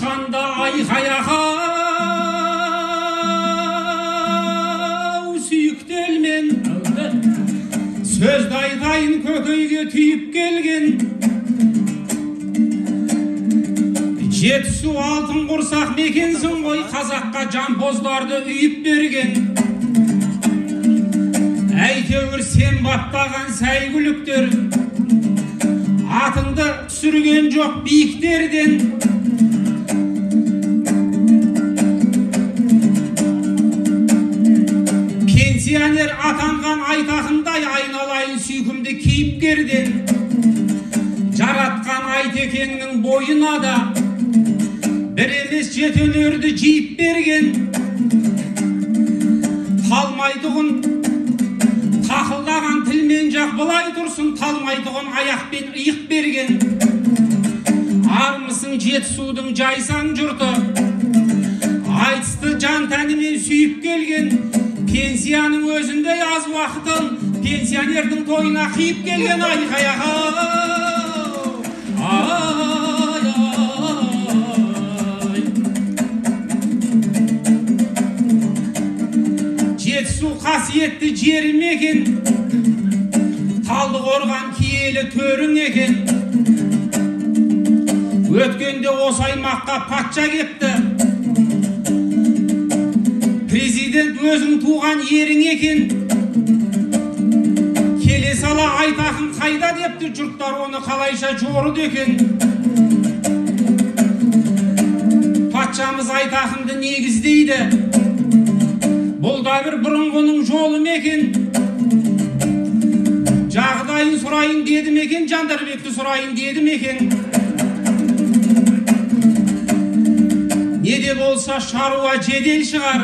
ошанда айқаяға сүйіктелмен сөзді айтайын көкейге түйіп келген Жетісу алтын құрсақ мекенсің ғой қазаққа жампоздарды үйіп берген әйтеуір сен баптаған сәйгүліктер атыңды түсірген жоқ биіктерден пенсионер атанған айтақындай айналайын сүйкімді кейіпкерден жаратқан айтекеңнің бойына да бір емес жеті өнерді жиып берген талмайтұғын тақылдаған тілмен жақ былай тұрсын талмайтұғын аяқпен иық берген армысың Жетісудың жайсаң жұрты айтысты жан тәнімен сүйіп келген пенсияның өзіндей аз уақытын пенсионердің тойына қиып келген айқаяға Жетісу қасиетті жерім екен Талдықорған киелі төрің екен өткенде осы аймаққа патша кепті президент өзің туған ерің екен келе сала айтақын қайда депті жұрттар оны қалайша жорыды екен патшамыз айтақынды негіздейді бұл да бір бұрынғының жолы мекен жағдайын сұрайын деді мекен Жандарбекті сұрайын деді мекен не де болса шаруа жедел шығар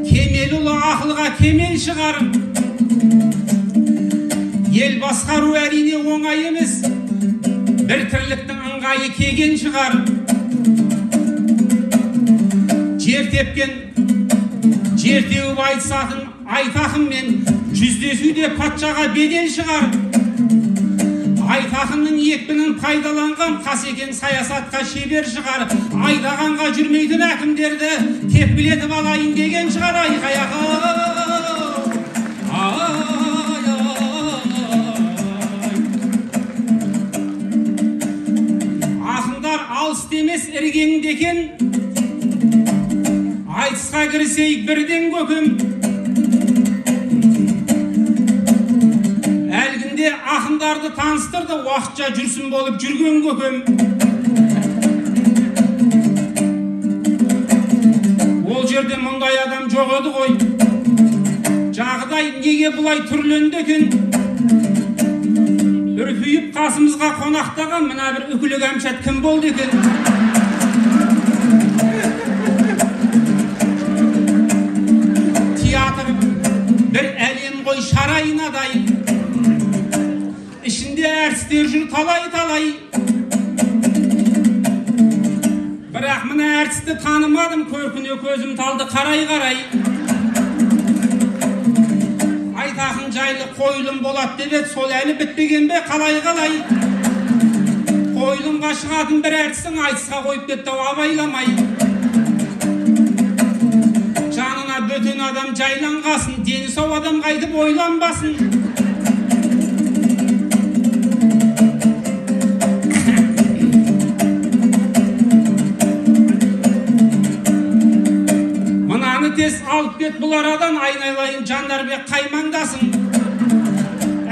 кемелұлы ақылға кемел шығар ел басқару әрине оңай емес бір тірліктің ыңғайы кеген шығар жер тепкен жер теуіп айтысатын айтақынмен жүздесуде патшаға бедел шығар айтақынның екпінін пайдаланған қасекең саясатқа шебер шығар айдағанға жүрмейтін әкімдерді тепкілетіп алайын деген шығар айқаяға ақындар алыс демес іргеңде екен айтысқа кірісейік бірден көкем әлгінде ақындарды таныстырды уақытша жүрсін болып жүрген көкем ол жерде мұндай адам жоқ еді ғой жағдай неге бұлай түрленді екен үрпиіп қасымызға қонақтаған мына бір үкілі кәмшат кім болды екен бір әлем ғой шарайынадай ішінде әртістер жүр талай бірақ мына әртісті танымадым көркіне көзім талды қарай айтақын жайлы қойылым болады деп еді сол әлі бітпеген бе қалай қойылымға шығатын бір әртістің айтысқа қойып кетті абайламай бөтен адам жайланғасын дені сау адам қайтып ойланбасын мынаны тез алып кет бұл арадан айналайын Жандарбек қаймаңдасын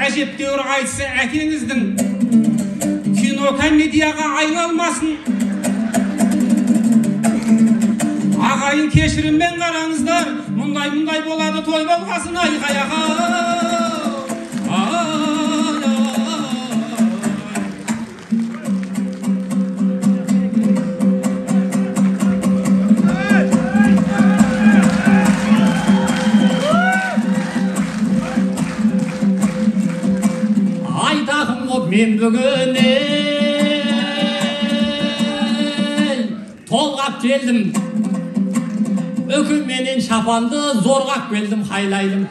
әжептәуір айтысы әкеңіздің кино комедияға айналмасын ағайын кешіріммен қараңыздар мұндай болады той болғасын айқаяға айтақым боп мен бүгін толғап келдім үкіменен шапанды зорғап келдім хайлайлым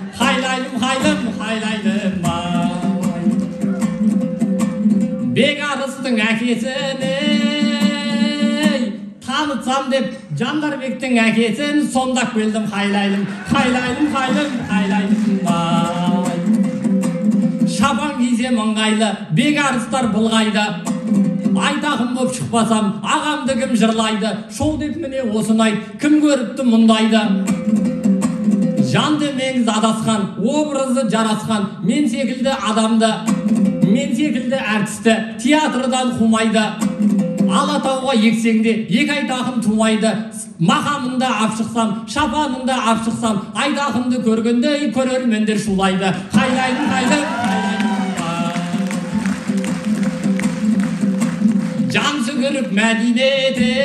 бек арыстың әкесіне адасқам деп Жандарбектің әкесін сондап келдім хайлайлым, хайлайлым, хайлайлым, шапан кисе маңғайлы, бекарыстар бұлғайды. Айтақым боп шықпасам, ағамды кім жырлайды? Шоу деп міне осыны айт, кім көріпті мұндайды? Жан демеңіз адасқан, образы жарасқан, мен секілді адамды, мен секілді әртісті театрдан қумайды. Алатауға ексеңде екі айтақым тумайды. Мақамында апшықсам, шапанында апшықсам, айтақымды көргенде көрермендер шулайды. Хайлайым, жан сүгіріп Мәдинеде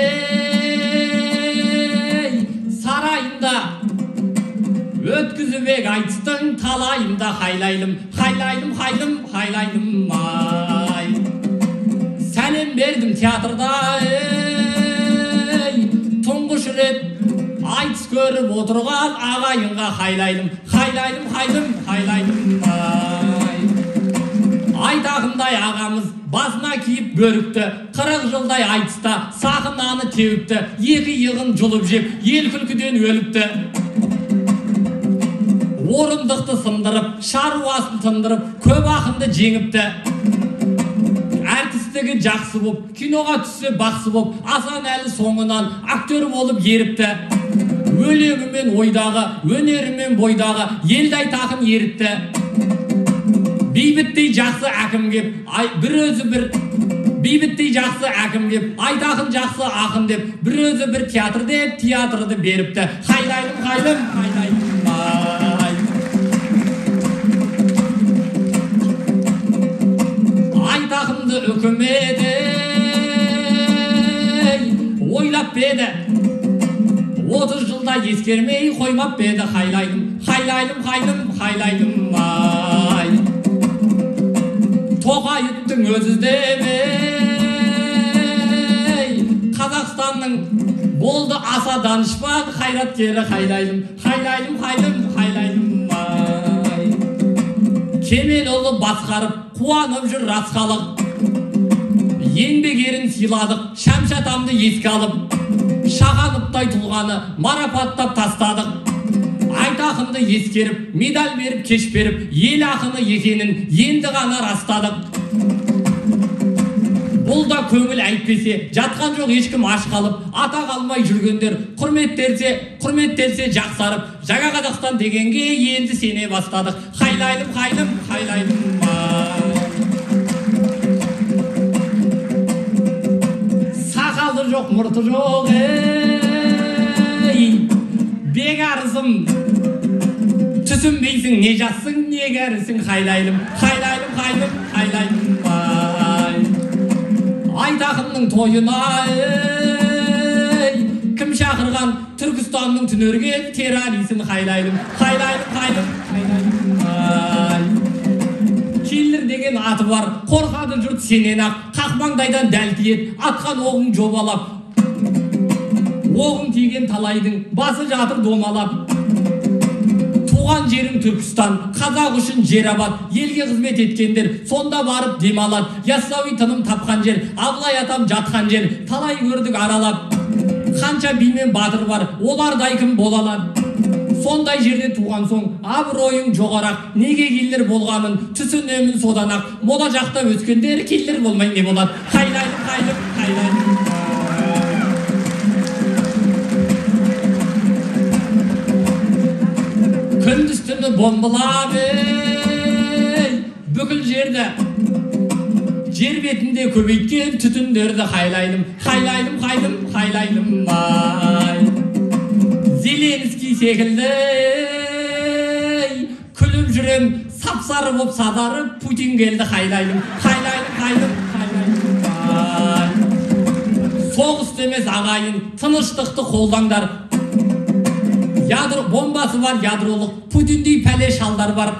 сарайында өткізібек айтыстың талайында хайлайлым, хайлайлым, хайлайлым, ай. Сәлем бердім театрда, тұңғыш рет айтыс көріп отырған ағайынға хайлайлым, хайлайлым, ай. Айтақымдай ағамыз басына киіп бөрікті, 40 жылдай айтыста сақынаны теуіпті, екі иығын жұлып жеп, ел күлкіден өліпті. Орындықты сындырып, шаруасын тындырып, көп ақынды жеңіпті. Әртістігі жақсы боп, киноға түссе бақсы боп, Асан әлі соңынан актер болып еріпті. Өлеңімен ойдағы, өнерімен бойдағы, елді айтақын ерітті. Бейбіттей жақсы әкім кеп, бір өзі бір бейбіттей жақсы әкім кеп, айтақын жақсы ақын деп, бір өзі бір театр деп, театрды беріпті. Хайлайлым, хайлайлым, ай. Айтақымды үкімет ойлап беді, 30 жылда ескермей қоймап беді. Хайлайлым, ай. Тоқайыптың өзі демей, Қазақстанның болды аса данышпан қайраткері. Хайлайлым, ай. Кемелұлы басқарып, қуанып жүр рас халық. Еңбек ерін сыйладық, Шәмшатамды еске алып, Шағаныттай тұлғаны марапаттап тастадық. Айтақымды ескеріп, медаль беріп, кеш беріп, ел ақыны екенін енді ғана растадық. Бұл да көңіл әйтпесе, жатқан жоқ ешкім аш қалып, атақ алмай жүргендер құрметтелсе жақсарып, жаңа Қазақстан дегенге енді сене бастадық. Хайлайлым, сақалы жоқ, мұрты жоқ, бекарысым, түсінбейсің, не жассың, не кәрісің. Хайлайлым, ай. Айтақымның тойына кім шақырған, Түркістанның түнерген терроризм. Хайлайлым, ай. Келдір деген аты бар, қорқады жұрт сенен ақ, қақмаңдайдан дәл тиет, атқан оғың жобалап. Оғың тиген талайдың басы жатыр домалап. Туған жерің Түркістан, қазақ үшін жер абат, елге қызмет еткендер сонда барып демалат. Яссауи тыным тапқан жер, Абылай атам жатқан жер, талай көрдік аралап. Қанша бимен батыр бар, олардай кім болалар? Сондай жерде туған соң абыройың жоғарақ, неге келдір болғанын түсінемін содан ақ. Мола жақта өскендер келдір болмай не болады? Хайлайлым. Күндіз түні бомбылап бүкіл жерді, жер бетінде көбейткен түтіндерді. Хайлайлым, ай. Зеленский секілді күліп жүрем, сапсары боп садарып, Путин келді. Хайлайлым, ай. Соғыс емес ағайын, тыныштықты қолдаңдар. Ядро бомбасы бар, ядролық Путиндей пәле шалдар бар.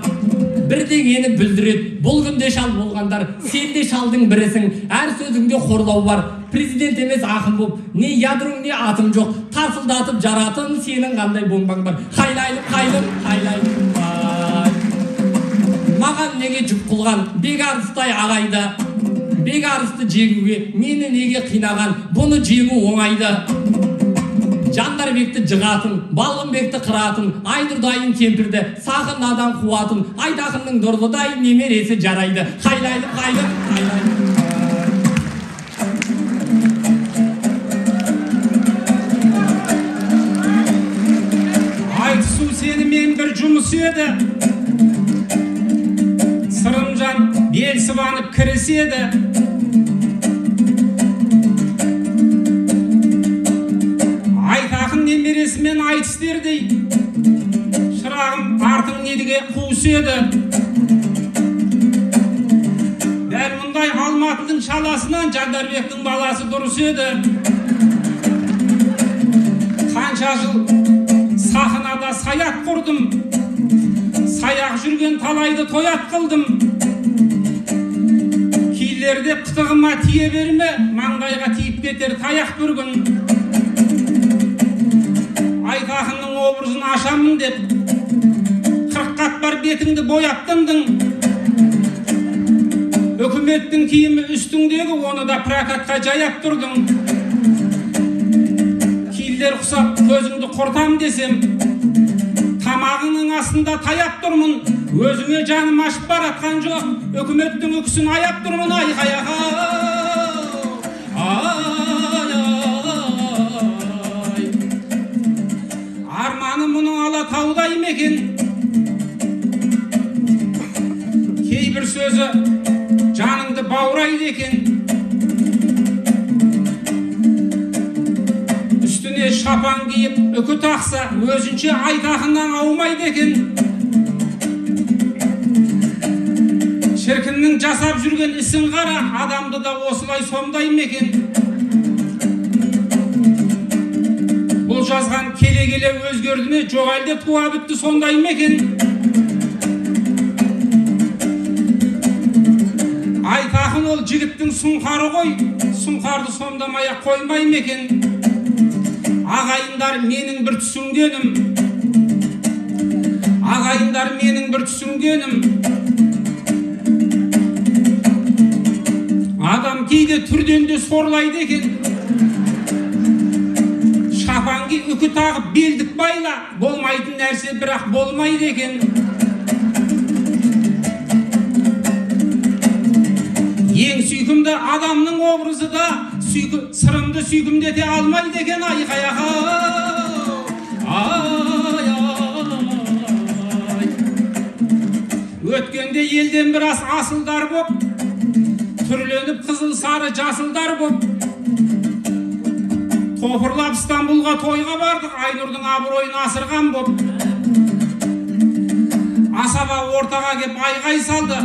Бірдеңені бүлдірет, бұл күнде шал болғандар, сен де шалдың бірісің. Әр сөзіңде қорлау бар. Президент емес ақын боп, не ядроң не атым жоқ, тарсылдатып жаратын сенің қандай бомбаң бар. Хайлайлым, ай. Маған неге жүк қылған бекарыстай ағайда, бекарысты жегуге мені неге қинаған, бұны жеңу оңайды. Жандарбекті жығатын, Балғынбекті қыратын, Айнұрдайын кемпірді, Сағын адам қуатын, Айдақынның дұрлыдай немересі жарайды. Қайлайды, қайлайды. Айтысу сенімен бір жұмыс еді, Сырымжан бел сыбанып кіріседі. Айтақын немересімен айтыс дердей, шырағым артың недіге қуыс еді. Дәл мұндай Алматының шаласынан Жандарбектің баласы дұрыс еді. Қанша жыл сахнада саят құрдым, саяқ жүрген талайды тоят қылдым. Кейлерде қытығыма тие берме, маңдайға тиіп кетер таяқ бір күн. Айтақынның образын ашамын деп, 40 қат бар бетіңді бояттыңдың. Үкіметтің киімі үстіңдегі, оны да прокатқа жаяп тұрдың. Кейлер құсап көзіңді құртам десем, тамағының астында таяп тұрмын. Өзіңе жаным ашып баратқан жоқ, үкіметтің үкісін аяп тұрмын. Айқаяға арманы мұның Алатаудай мекен. Кейбір сөзі жаныңды баурайды екен. Үстіне шапан киіп үкі тақса, өзінше Айтақыннан аумайды екен. Шіркіннің жасап жүрген ісін қара, адамды да осылай сомдай мекен. Бұл жазған келе-келе өзгерді ме, жоқ әлде туа бітті сондай мекен. Айтақын ол жігіттің сұңқары ғой, сұңқарды сомдамай қоймай мекен. Ағайындар менің бір түсінгенім, ағайындар менің бір түсінгенім. Адам кейде түрден де сорлайды екен. Шапанги үкі тағып белдік байла, болмайтын нәрсе бірақ болмайды екен. Ең сүйкімді адамның образы да сырымды сүйкімдете алмайды екен. Айқаяға өткенде елден біраз асылдар боп, түрленіп қызыл сары жасылдар боп, топырлап Стамбулға тойға бардық, Айнұрдың абыройын асырған боп. Асаба ортаға кеп айғай салды,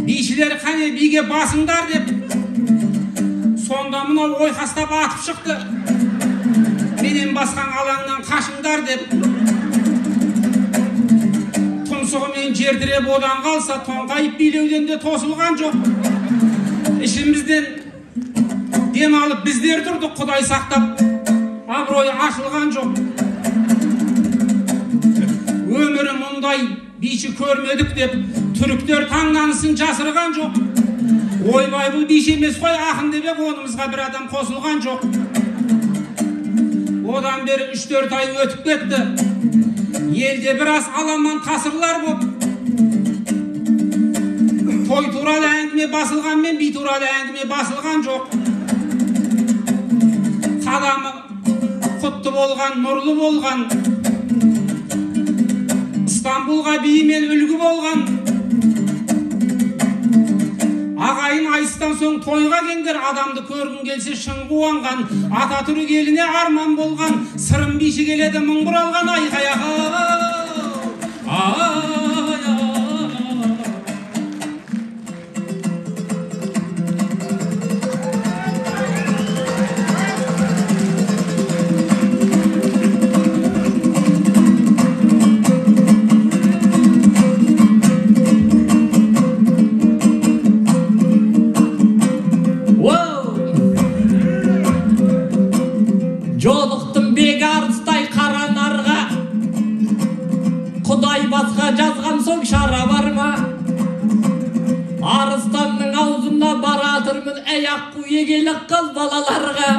бишілер қане биге басыңдар деп. Сонда мынау ойқастап атып шықты, менен басқан алаңнан қашыңдар деп. Тұмсығымен жердіреп одан қалса, тоңқайып билеуден де тосылған жоқ. Ішімізден дем алып біздер тұрдық, Құдай сақтап, абыройы ашылған жоқ. Өмірі мұндай биші көрмедік деп, түріктер таңданысын жасырған жоқ. Ойбай, бұл биші емес қой, ақын деп онымызға бір адам қосылған жоқ. Одан бері 3-4 ай өтіп кетті, елде біраз аламан тасырлар боп. Той туралы әңгіме басылғанмен, би туралы әңгіме басылған жоқ. Қадамы құтты болған, нұрлы болған, Стамбулға биімен үлгі болған. Ағайын айыстан соң тойға кеңдер, адамды көргін келсе шын қуанған. Ататүрік еліне арман болған, сырым биші келеді мың бұралған. Айқаяға жолықтым бек арыстай қара нарға, Құдай басқа жазған соң шара бар ма? Арыстанның аузына баратырмын, аяқ қу егелік қыз балаларға.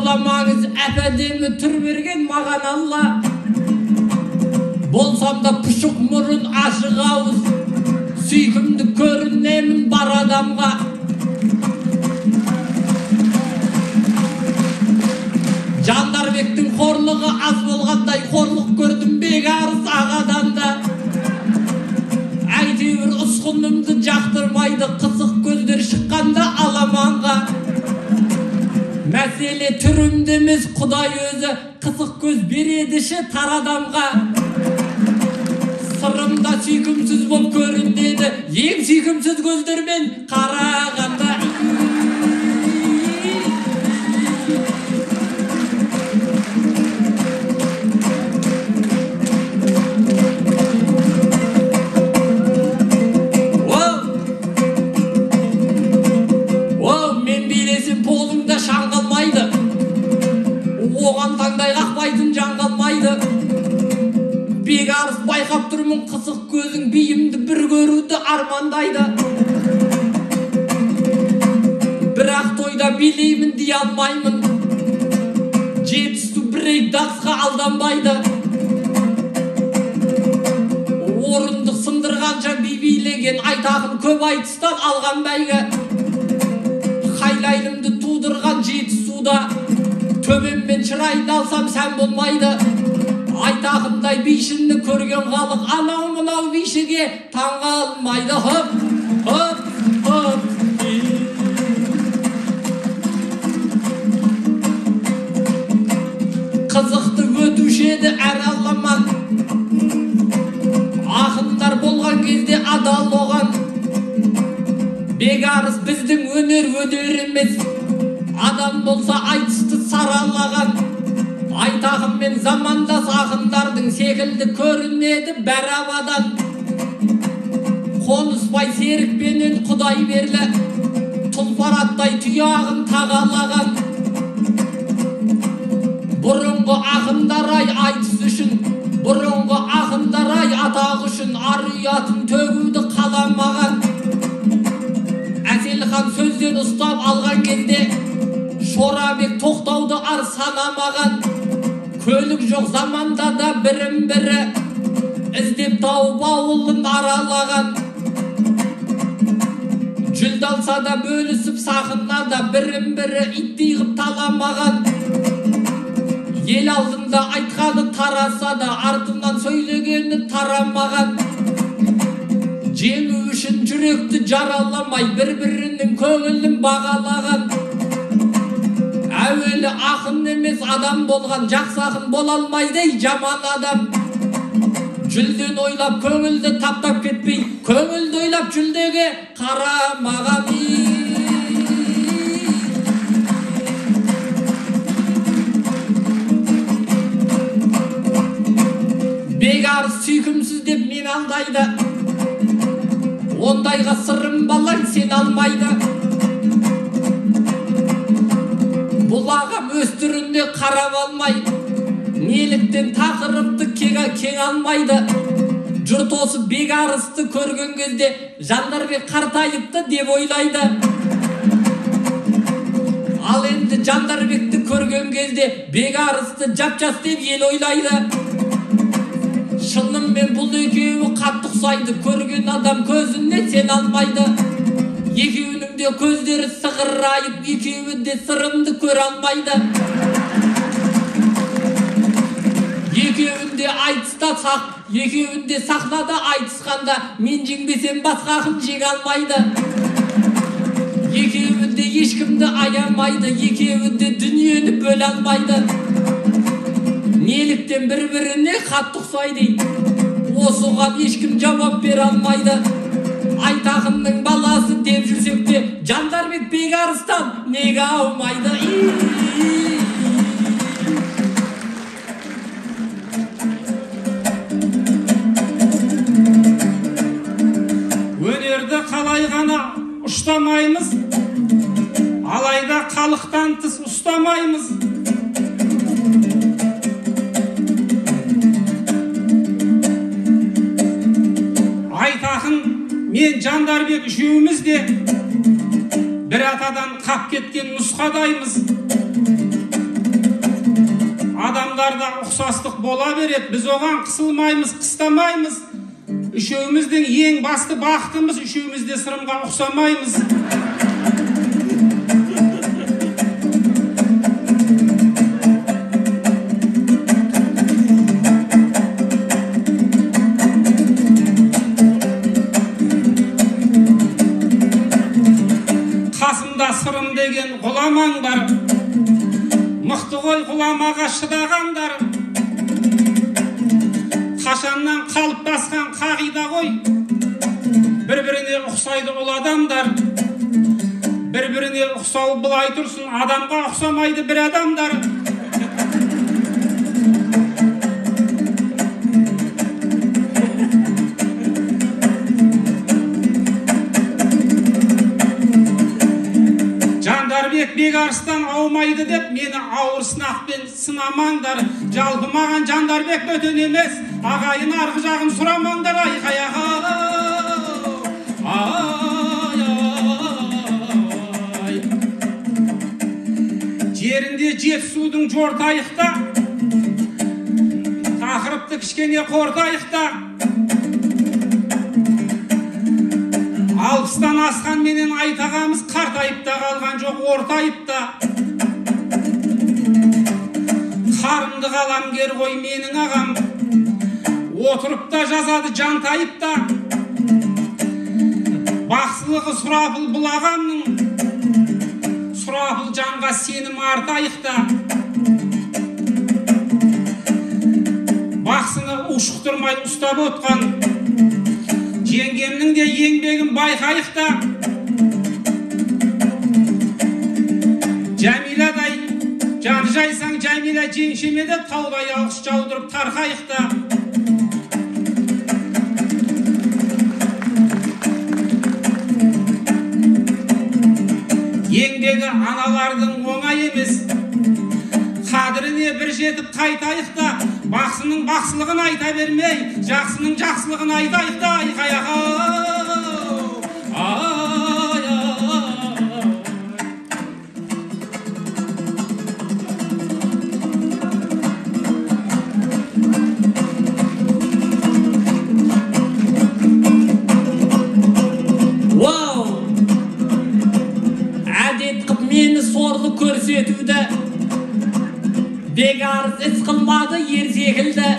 Ağlamаңыз әпәдемі түр берген маған Алла. Болсам да пұшық мұрын ашық ауыз, сүйкімді көрінемін бар адамға. Жандарбектің қорлығы аз болғандай қорлық көрдім Бекарыс ағадан да. Әйтеуір ұсқынымды жақтырмайды қызық көздер шыққанда аламанға. Мәселе түрімді емес Құдай өзі қызық көз бередіші тар адамға. Сырымда сүйкімсіз болып көрінеді ең сүйкімсіз көздермен қарағанда. Оған таңдай қақпайтын жан қалмайды. Бекарыс байқап тұрмын қызық көзің бейімді бір көруді армандайды. Бірақ тойда билеймін дей алмаймын, жетісту бірек дақсқа алданбайды. Орындық сындырғанша билеген айтақын көп айтыстан алған бәйгі. Хайлайлымды тудырған жетісуда төбеммен шырайды алсам сән болмайды. Айтақындай бейшінді көрген халық анау-мынау бейшіге таңға алмайды. Хоп, хоп, хоп. Қызықты өтуші еді әр аламан. Ақындар болған кезде адал оған. Бекарыс біздің өнер емес. Адам болса айтысты саралаған. Айтағыммен замандас ақындардың секілді көрінеді бәр абадан. Қоныспай серікпенен Құдай берлі, тұлпараттай тұяғын тағалаған. Бұрынғы ақындар ай айтыс үшін, бұрынғы ақындар ай атақ үшін ар ұятын төгуді қаламаған. Әселхан сөзден ұстап алған кезде Шорабек тоқтауды ар санамаған. Көлік жоқ заманда да бірін-бірі іздеп тауып ауылын аралаған. Жүлдалса да бөлісіп сақына да бірін-бірі иттей ғып таламаған. Ел алдында айтқаны тараса да артынан сөйлегені тарамаған. Жеңу үшін жүректі жараламай бір-бірінің көңілін бағалаған. Әуелі ақын емес адам болған, жақсы ақын бола алмайды жаман адам. Жүлден ойлап көңілді таптап кетпей, көңілді ойлап жүлдеге қарамаған. Бекарыс сүйкімсіз деп мен алдайды. Ондайға сырым балаң сен алмайды. Бұл ағам өз түрінде қарап алмай, неліктен тақырыпты кең алмайды. Жұрт осы Бекарысты көрген кезде Жандарбек қартайыпты деп ойлайды. Ал енді Жандарбекті көрген кезде Бекарысты жап-жас деп ел ойлайды. Шынымен бұл екеуі қатты ұқсайды, көрген адам көзіне сен алмайды. Екеуінің де көздері сығырайып, екеуі де сырымды көре алмайды. Екеуінде айтыста сақ, екеуінде сахнада айтысқанда мен жеңбесем басқа ақын жеңе алмайды. Екеуінде ешкімді аямайды, екеуінде дүниені бөле алмайды. Неліктен бір-біріне қатты ұқсайды, осыған ешкім жауап бере алмайды. Айтақынның баласы деп жүрсек те Жандарбек Бекарыстан неге аумайды. Өнерді қалай ғана ұштамаймыз, алайда халықтан тыс ұстамаймыз. Айтақын мен Жандарбек үшеуміз де бір атадан қап кеткен нұсқадаймыз. Адамдарда ұқсастық бола береді, біз оған қысылмаймыз, қыстамаймыз. Үшеуміздің ең басты бақытымыз, үшеуміз де сырымға ұқсамаймыз. Қасымда сырым деген ғұламаң бар, мықты ғой ғұламаға шыдағандар. Қашаннан қалыптасқан қағида ғой, бір-біріне ұқсайды ол адамдар. Бір-біріне ұқсау былай тұрсын, адамға ұқсамайды бір адамдар. Жандарбек Бекарыстан аумайды деп, мені ауыр сынақпен сынамаңдар. Жалпы маған Жандарбек бөтен емес, ағайын арғы жағын сұрамаңдар. Айқаяға жерінде Жетісудың жортайықта, тақырыпты кішкене қортайықта. 60-тан асқан менен айтағамыз қартайыпта қалған жоқ, ортайыпта. Қарымды қаламгер ғой менің ағам, отырып та жазады жантайыпта. Бақсылығы Сұрапыл бұл ағамның, Сұрапыл жанға сенім артайықта. Бақсыны ушықтырмай ұстап отқан жеңгемнің де еңбегін байқайықта. Жәмиладай жаны жайсаң, Жәмила жеңшемеді, таудай алғыс жаудырып тарқайықта. Еңбегі аналардың оңай емес, қадіріне бір жетіп қайтайықта. Бақсының бақсылығын айта бермей, жақсының жақсылығын айтайықта. Айқаяға әдет қып мені сорлы көрсетуді, Бекарыс іс қылмады ер секілді.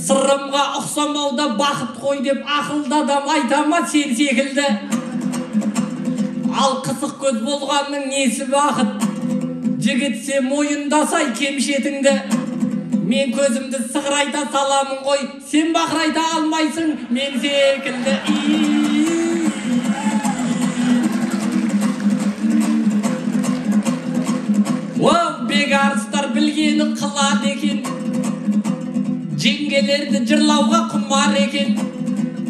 Сырымға ұқсамауда бақыт қой деп ақылды адам айтама сен секілді. Ал қысық көз болғанның несі бақыт, жігітсе мойындасай кемшетіңді. Мен көзімді сығырайта саламын ғой, сен бақырайта алмайсың мен секілді. Бекарыстар білгені қылады екен, жеңгелерді жырлауға құмар екен.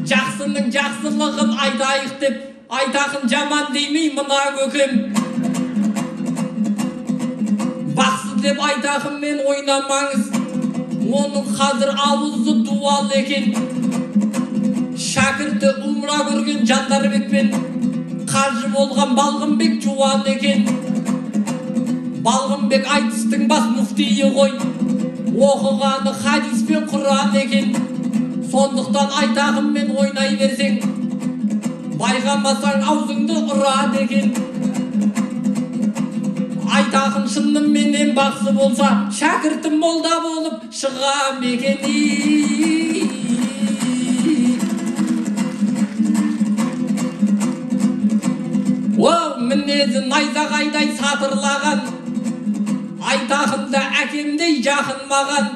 Жақсының жақсылығын айтайық деп, айтақын жаман деймей мына көкем. Бақсы деп айтақынмен ойнамаңыз, оның қазір ауызы дуал екен. Шәкірті умра көрген Жандарбекпен қажы болған Балғынбек жуан екен. Балғынбек айтыстың бас мүфтиі ғой, оқығаны хадис пен Құран екен. Сондықтан айтағыммен ойнай берсең, байғамасаң аузыңды ұрады екен. Айтағын шынымен бақсы болса, шәкіртім молда болып шығам екен. Мінезі найзағайдай сатырлаған, айтақында әкемдей жақын маған.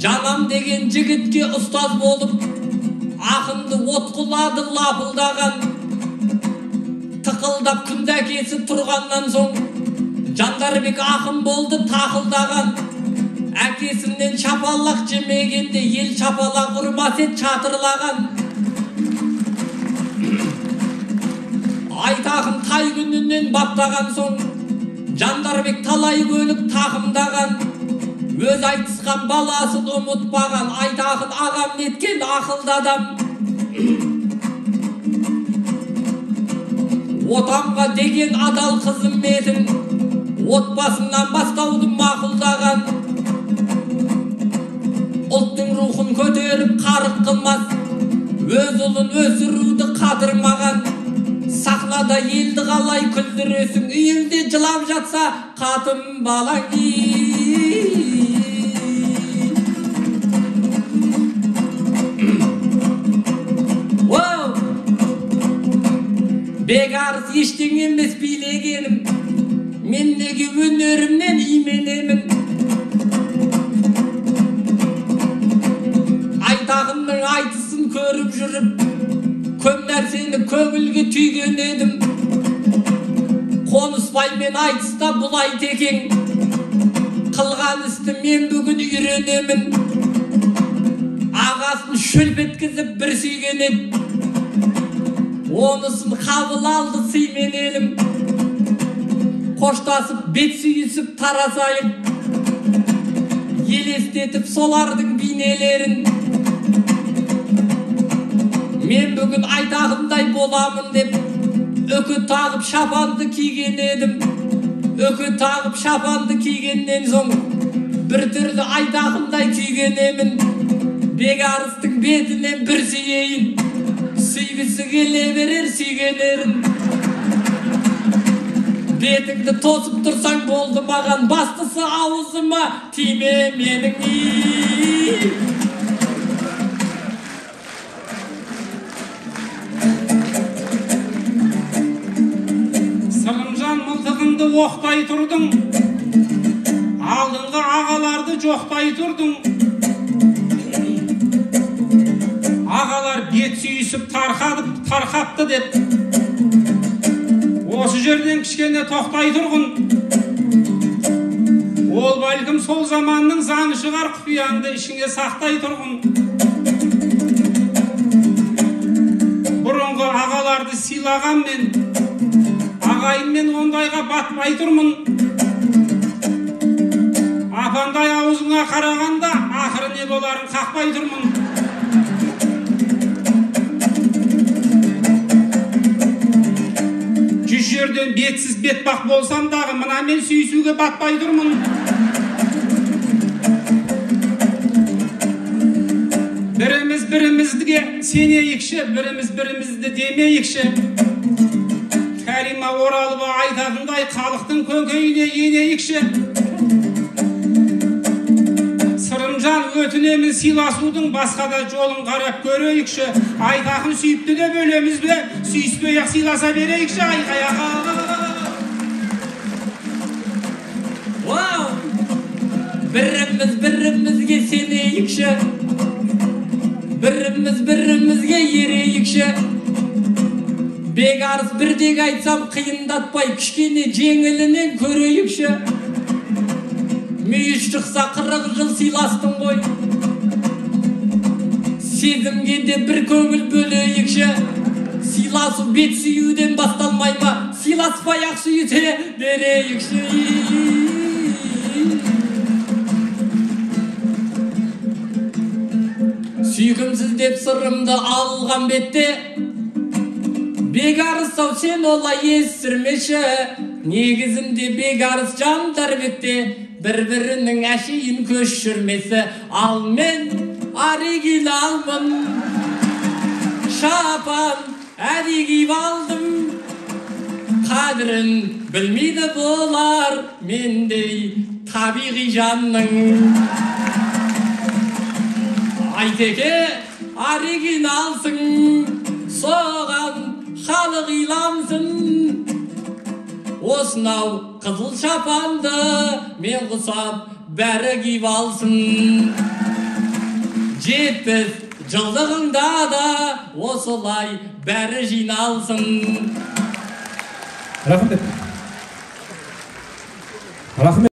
Жанам деген жігітке ұстаз болып, ақынды отқылады лапылдаған. Тықылдап күнді әкесі тұрғаннан соң, Жандарбек ақын болды тақылдаған. Әкесінен шапалақ жемегенде, ел шапалақ ұрмас ет чатырлаған. Айтақын тай күнінен баптаған соң, Жандарбек талай көлік тақымдаған. Өз айтысқан баласын ұмытпаған, айтақын ағам неткен ақылды адам. Отанға деген адал қызметін, отбасынан бастауды мақұлдаған, ұлттың рухын көтеріп қарық қылмас, өз ұлын өсіруді қатырмаған, сахнада елді қалай күлдіресің, үйінде жылап жатса қатын балаң. Бекарыс ештеңе емес билегенім, мендегі өнерімнен именемін. Айтағымның айтысын көріп жүріп, көп нәрсені көңілге түйген едім. Қонысбаймен айтыста бұлай текең, қылған істі мен бүгін үйренемін. Ағасын шөлп еткізіп бір сүйген еді, онысын қабыл алды сыймен елім. Қоштасып бет сүйісіп тарасайық, елестетіп солардың бейнелерін. Мен бүгін айтағымдай боламын деп үкі тағып шапанды киген едім. Үкі тағып шапанды кигеннен соң бір түрлі айтағымдай күйгенемін. Бекарыстың бетінен бір сүйейін, сүйгісі келе берер сүйгенерін. Бетіңді тосып тұрсаң болды маған, бастысы аузыма тиме менің. Сырымжан мылтығыңды оқтай тұрдың, алдыңғы ағаларды жоқтай тұрдың. Ағалар бет сүйісіп тарқатты деп, осы жерден кішкене тоқтай тұрғын. Ол бәлкім сол заманның заңы шығар, құпияңды ішіңе сақтай тұрғын. Бұрынғы ағаларды сыйлаған мен, ағайынмен ондайға батпай тұрмын. Апандай аузыңа қарағанда ақыры не боларын қақпай тұрмын. Жүз жерден бетсіз бетбақ болсам дағы, мына мен сүйісуге батпай тұрмын. Біріміз бірімізге сенейікші, біріміз бірімізді демейікші. Кәрима Оралова айтатындай халықтың көкейіне енейікші. Сырымжан өтінемін сыйласудың басқа да жолын қарап көрейікші. Айтақын сүйіпті де бөлеміз бе, сүйіспей-ақ сыйласа берейікші. Айқаяға. Біріміз бірімізге сенейікші, біріміз бірімізге ерейікші. Бекарыс бірдек айтсам қиындатпай, кішкене жеңілінен көрейікші. Мүйіш шықса 40 жыл сыйластың ғой, сезімге де бір көңіл бөлейікші. Сыйласу бет сүйуден басталмай ма, сыйласпай-ақ сүйіте берейікші. Сүйкімсіз деп сырымды алған бетте, Бекарыс-ау сен олай естірмеші. Негізінде Бекарыс жандар бетте, бір-бірінің әшейін көшірмесі. Ал мен арегил алмын, шапан әдегейіп алдым. Қадірін білмейді болар мендей табиғи жанның. Айтеке арегин алсың, соған халық иламсың. Осынау қызыл шапанды мен құсап бәрі киіп алсын. 70 жылдығыңда да осылай бәрі жиналсын. Рахмет.